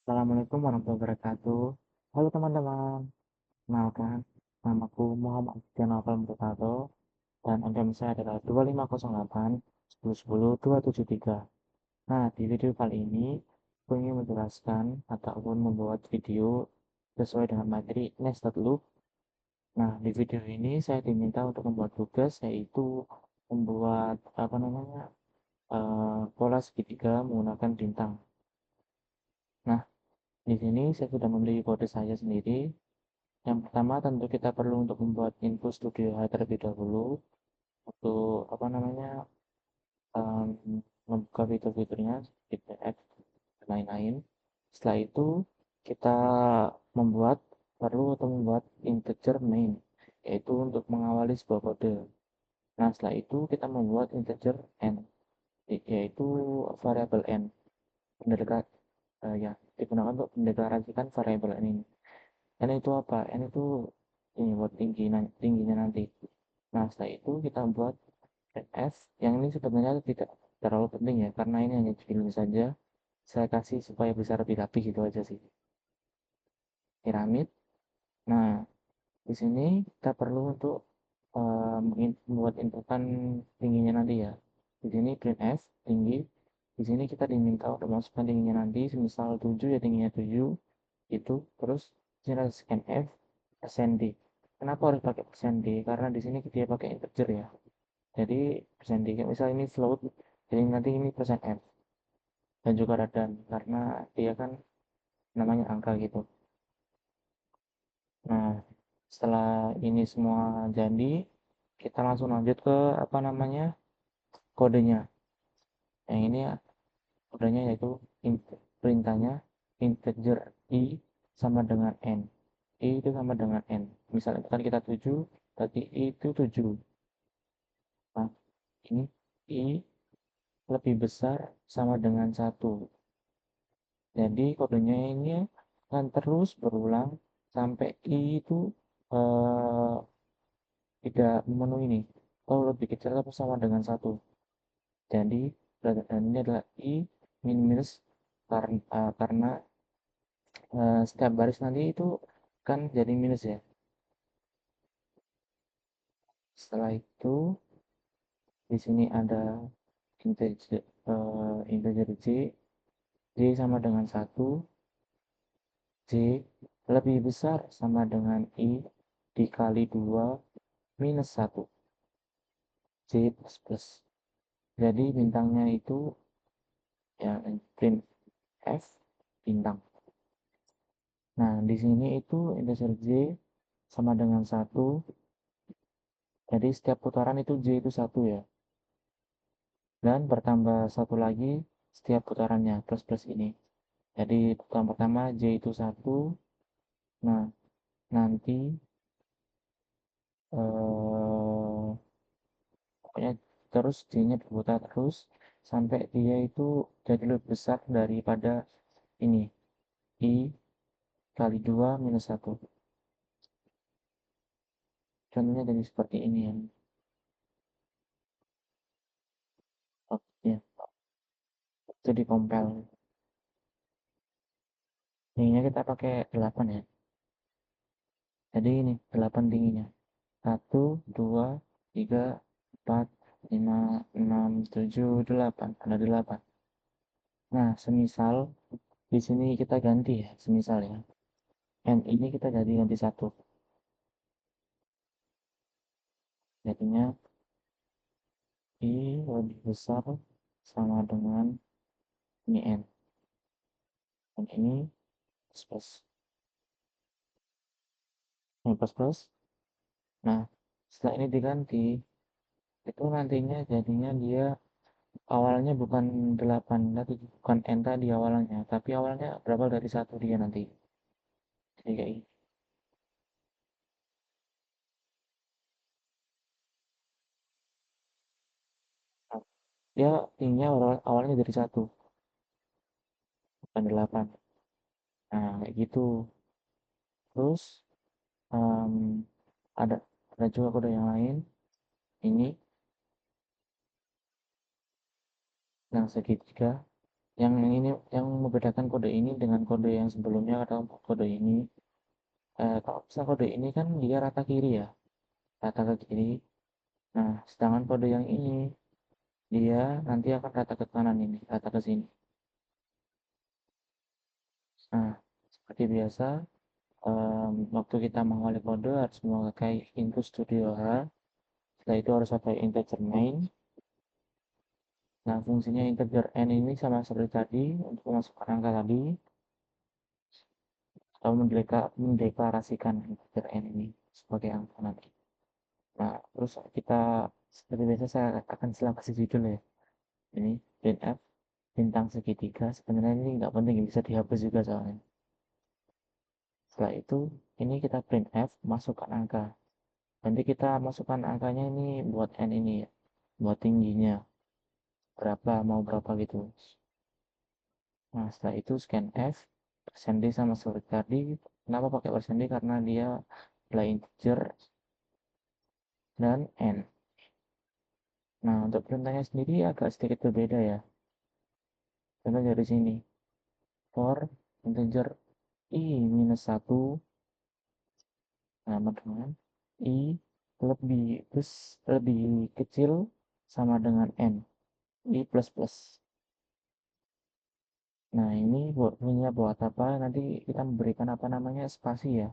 Assalamualaikum warahmatullahi wabarakatuh. Halo teman-teman, kenalkan namaku Muhammad Janawal Murtado dan NPM saya adalah 2508 1010 273. Nah, di video kali ini aku ingin menjelaskan ataupun membuat video sesuai dengan materi nested loop. Nah, di video ini saya diminta untuk membuat tugas yaitu membuat pola segitiga menggunakan bintang. Nah, di sini saya sudah memiliki kode saya sendiri. Yang pertama tentu kita perlu untuk membuat info studio High terlebih dahulu untuk em, membuka fitur-fiturnya seperti PF dan lain-lain. Setelah itu kita membuat integer main yaitu untuk mengawali sebuah kode. Nah, setelah itu kita membuat integer n yaitu variabel n mendekat ya digunakan untuk mendeklarasikan variabel n ini. N itu apa? N itu ini buat tingginya nanti. Nah, setelah itu kita buat f yang ini sebenarnya tidak terlalu penting ya, karena ini hanya film saja. Saya kasih supaya bisa lebih rapi gitu aja sih. Piramid. Nah, di sini kita perlu untuk membuat inputan tingginya nanti ya. Di sini printf tinggi. Di sini kita diminta untuk masukkan tingginya nanti, misal 7 ya tingginya 7 itu. Terus di sini ada scanf persen d. Kenapa harus pakai persen d? Karena di sini dia pakai integer ya. Jadi persen d, misal ini float, jadi nanti ini persen f dan juga radang karena dia kan namanya angka gitu. Nah, setelah ini semua jadi, kita langsung lanjut ke kodenya. Yang ini ya kodenya yaitu perintahnya integer i sama dengan n. I itu sama dengan n. Misalnya kan kita 7, berarti i itu 7. Nah, ini i lebih besar sama dengan 1. Jadi kodenya ini akan terus berulang sampai i itu eh, tidak memenuhi ini. Kalau lebih kecil atau sama dengan 1. Jadi ini adalah i minus karena setiap baris nanti itu kan jadi minus ya. Setelah itu di sini ada integer j sama dengan 1, j lebih besar sama dengan i dikali 2 minus 1, j plus plus. Jadi bintangnya itu ya print f bintang. Nah, di sini itu integer j sama dengan 1. Jadi setiap putaran itu j itu 1 ya. Dan bertambah 1 lagi setiap putarannya plus plus ini. Jadi putaran pertama j itu 1. Nah, nanti pokoknya terus j-nya berputar terus sampai dia itu jadi lebih besar daripada ini i kali 2 minus 1. Contohnya jadi seperti ini ya. Oh, ya. Itu di compile. Tingginya kita pakai 8 ya. Jadi ini 8 tingginya. 1, 2, 3, 4, 5, 6, 7, 8. Ada 8. Nah, semisal di sini kita ganti ya, semisal ya. N ini kita jadi ganti 1. Jadinya I lebih besar sama dengan ini N. Dan ini plus. Ini plus plus. Nah, setelah ini diganti, itu nantinya jadinya dia awalnya bukan 8 tadi, bukan N tadi awalnya, tapi awalnya berapa dari 1 dia nanti. Jadi kayak ini. Nah, dia tingginya awalnya dari 1, bukan 8. Nah, kayak gitu. Terus em, ada ada juga kode yang lain. Ini yang segitiga. Yang ini yang membedakan kode ini dengan kode yang sebelumnya atau kode ini, kalau misal kode ini kan dia rata kiri ya, rata ke kiri. Nah, sedangkan kode yang ini dia nanti akan rata ke kanan ini, rata ke sini. Nah, seperti biasa, waktu kita mengawali kode harus memakai input studio H. Setelah itu harus pakai integer main. Nah, fungsinya integer n ini sama seperti tadi untuk memasukkan angka tadi atau mendeklarasikan integer n ini sebagai angka nanti. Nah, terus kita seperti biasa saya akan selalu kasih judul ya. Ini printf bintang segitiga. Sebenarnya ini nggak penting, bisa dihapus juga soalnya. Setelah itu, ini kita printf masukkan angka. Nanti kita masukkan angkanya ini buat n ini ya, buat tingginya berapa, mau berapa gitu. Nah, setelah itu scanf %d sama seperti tadi. Kenapa pakai %d? Karena dia adalah integer dan n. Nah, untuk perintahnya sendiri agak sedikit berbeda ya. Contoh dari sini, for integer i-1 sama dengan i lebih kecil sama dengan n, i plus plus. Nah, ini punya buat apa? Nanti kita memberikan apa namanya spasi ya,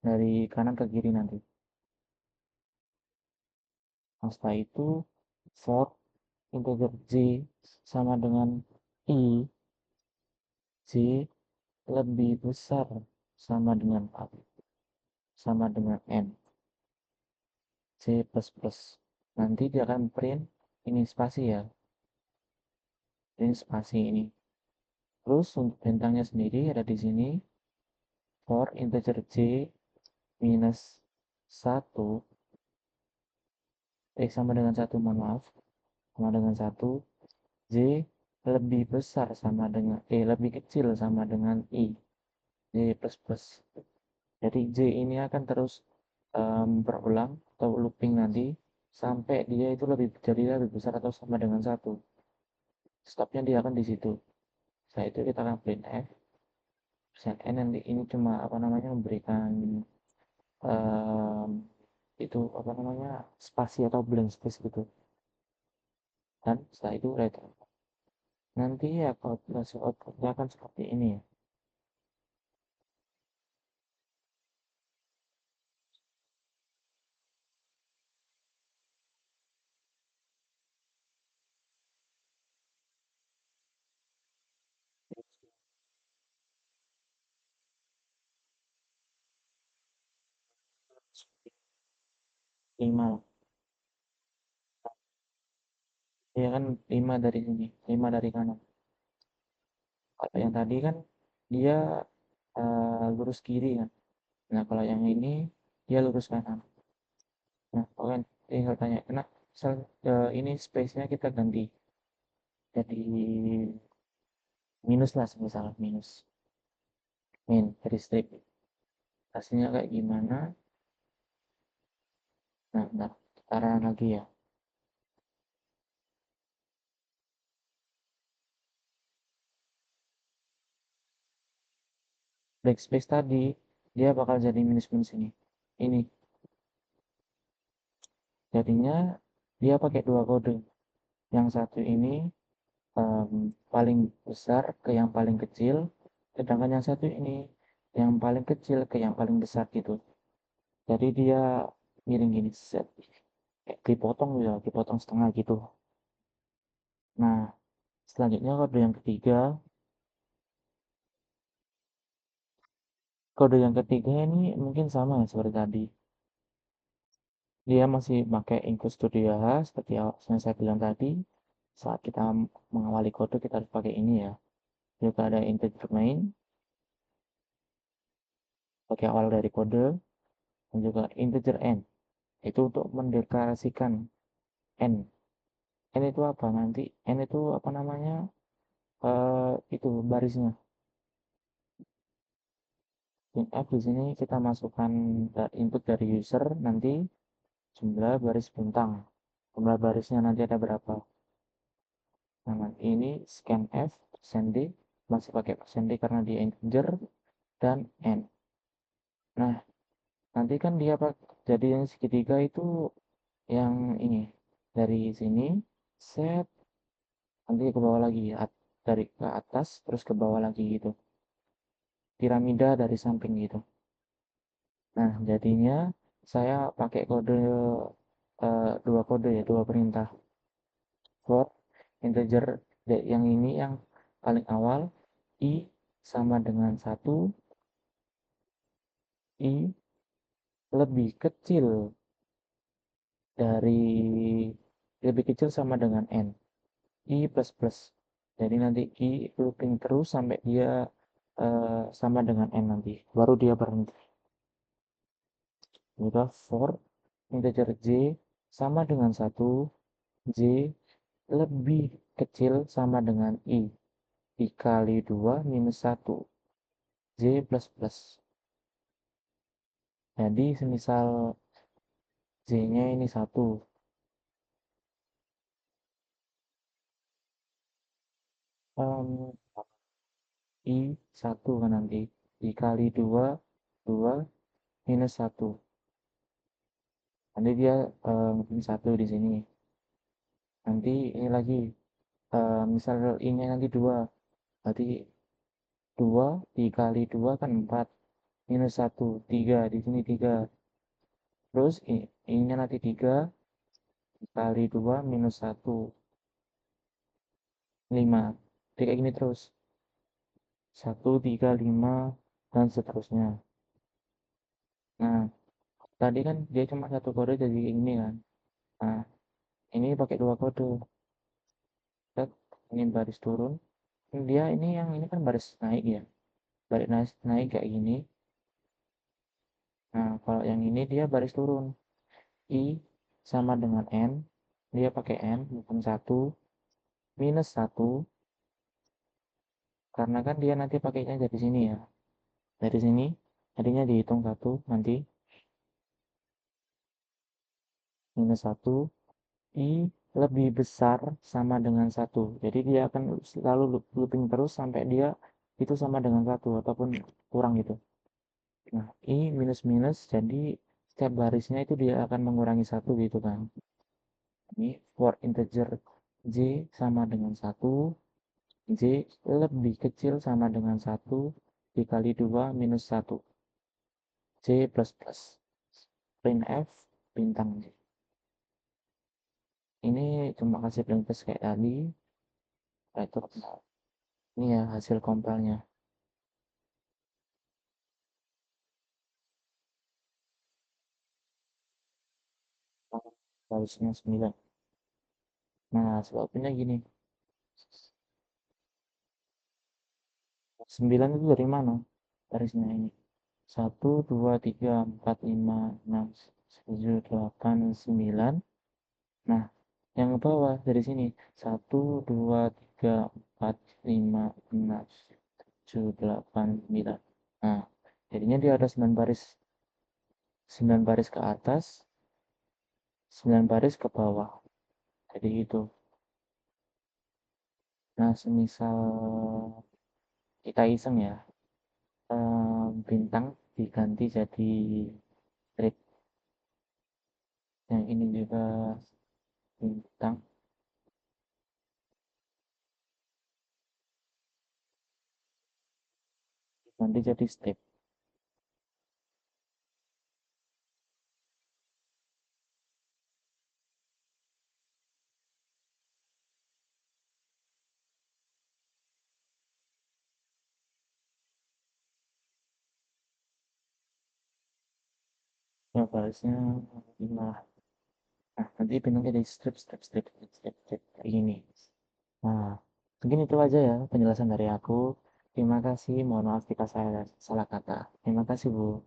dari kanan ke kiri nanti. Nah, setelah itu for integer j sama dengan i, j lebih besar sama dengan n, j plus plus. Nanti dia akan print ini spasi ya, ini spasi ini. Terus untuk bintangnya sendiri ada di sini, for integer j minus 1, sama dengan 1, mohon maaf, sama dengan 1, j lebih besar sama dengan, lebih kecil sama dengan i, j plus plus. Jadi j ini akan terus berulang atau looping nanti sampai dia itu jadi lebih besar atau sama dengan 1. Stopnya dia akan di situ. Setelah itu kita akan printf %n. Nanti ini cuma apa namanya memberikan um, itu apa namanya spasi atau blank space gitu. Dan setelah itu return. Nanti ya kalkulasi outputnya akan seperti ini ya. Lima, ya kan, 5 dari sini, 5 dari kanan. Kalau yang tadi kan dia lurus kiri kan. Nah, kalau yang ini dia lurus kanan. Nah, kalian tinggal tanya, kenapa misal ini space-nya kita ganti jadi minus lah, misalnya minus min dari strip. Hasilnya kayak gimana? Nah, bentar, taruh lagi ya. Backspace tadi dia bakal jadi minus-minus ini. Ini jadinya dia pakai dua kode. Yang satu ini paling besar ke yang paling kecil, sedangkan yang satu ini yang paling kecil ke yang paling besar gitu. Jadi dia miring gini, set, kayak dipotong ya, dipotong setengah gitu. Nah, selanjutnya kode yang ketiga ini mungkin sama ya seperti tadi. Dia masih pakai input studio H seperti yang saya bilang tadi. Saat kita mengawali kode kita harus pakai ini ya. Juga ada integer main sebagai awal dari kode, dan juga integer n itu untuk mendeklarasikan n. N itu apa nanti? N itu apa namanya? Itu barisnya. Printf di sini kita masukkan input dari user, nanti jumlah baris bintang. Jumlah barisnya nanti ada berapa? Nah, ini scanf %d masih pakai persen D karena dia integer, dan N. Nah, nanti kan dia jadi yang segitiga itu yang ini. Dari sini, set, nanti ke bawah lagi. Dari ke atas, terus ke bawah lagi gitu. Piramida dari samping gitu. Nah, jadinya saya pakai kode dua kode ya, dua perintah. For integer yang ini yang paling awal, I sama dengan 1, I lebih kecil dari lebih kecil sama dengan N. I plus plus. Jadi nanti I looping terus sampai dia sama dengan N nanti. Baru dia berhenti. Juga for integer J sama dengan 1, J lebih kecil sama dengan I. Dikali 2 minus 1. J plus plus. Jadi semisal J-nya ini 1. Um, I 1 kan nanti. Dikali 2, 2 minus 1. Nanti dia mungkin 1 di sini. Nanti ini lagi. Misal I-nya nanti 2. Berarti 2 dikali 2 kan 4. Minus 1, 3. Di sini 3. Terus I-nya nanti 3 dikali 2 minus 1. 5. Jadi kayak gini terus. 1, 3, 5, dan seterusnya. Nah, tadi kan dia cuma satu kode jadi ini kan. Nah, ini pakai dua kode. Set, ini baris turun. Dia ini yang ini kan baris naik ya. Baris naik kayak gini. Nah, kalau yang ini dia baris turun. I sama dengan N. Dia pakai N, bukan 1. Minus 1. Karena kan dia nanti pakainya dari sini ya. Dari sini, tadinya dihitung 1, nanti minus 1. I lebih besar sama dengan 1. Jadi dia akan selalu looping terus sampai dia itu sama dengan 1 ataupun kurang gitu. Nah, I minus minus, jadi setiap barisnya itu dia akan mengurangi 1 gitu kan. Ini for integer J sama dengan 1, J lebih kecil sama dengan 1 dikali 2 minus 1. J plus plus. Printf bintang J. Ini cuma kasih print test kayak tadi. Itu ini ya hasil compile-nya. Barisnya 9. Nah, sebabnya gini. 9 itu dari mana? Barisnya ini. 1, 2, 3, 4, 5, 6, 7, 8, 9. Nah, yang ke bawah dari sini. 1, 2, 3, 4, 5, 6, 7, 8, 9. Nah, jadinya dia ada 9 baris. 9 baris ke atas, 9 baris ke bawah. Jadi gitu. Nah, semisal kita iseng ya, bintang diganti jadi strip. Yang ini juga bintang. Nanti jadi strip. Ya, barisnya 5. Nah, nanti bintang jadi strip, strip, strip, strip, strip, strip. Kayak gini. Nah, mungkin itu aja ya penjelasan dari aku. Terima kasih. Mohon maaf jika saya salah kata. Terima kasih, Bu.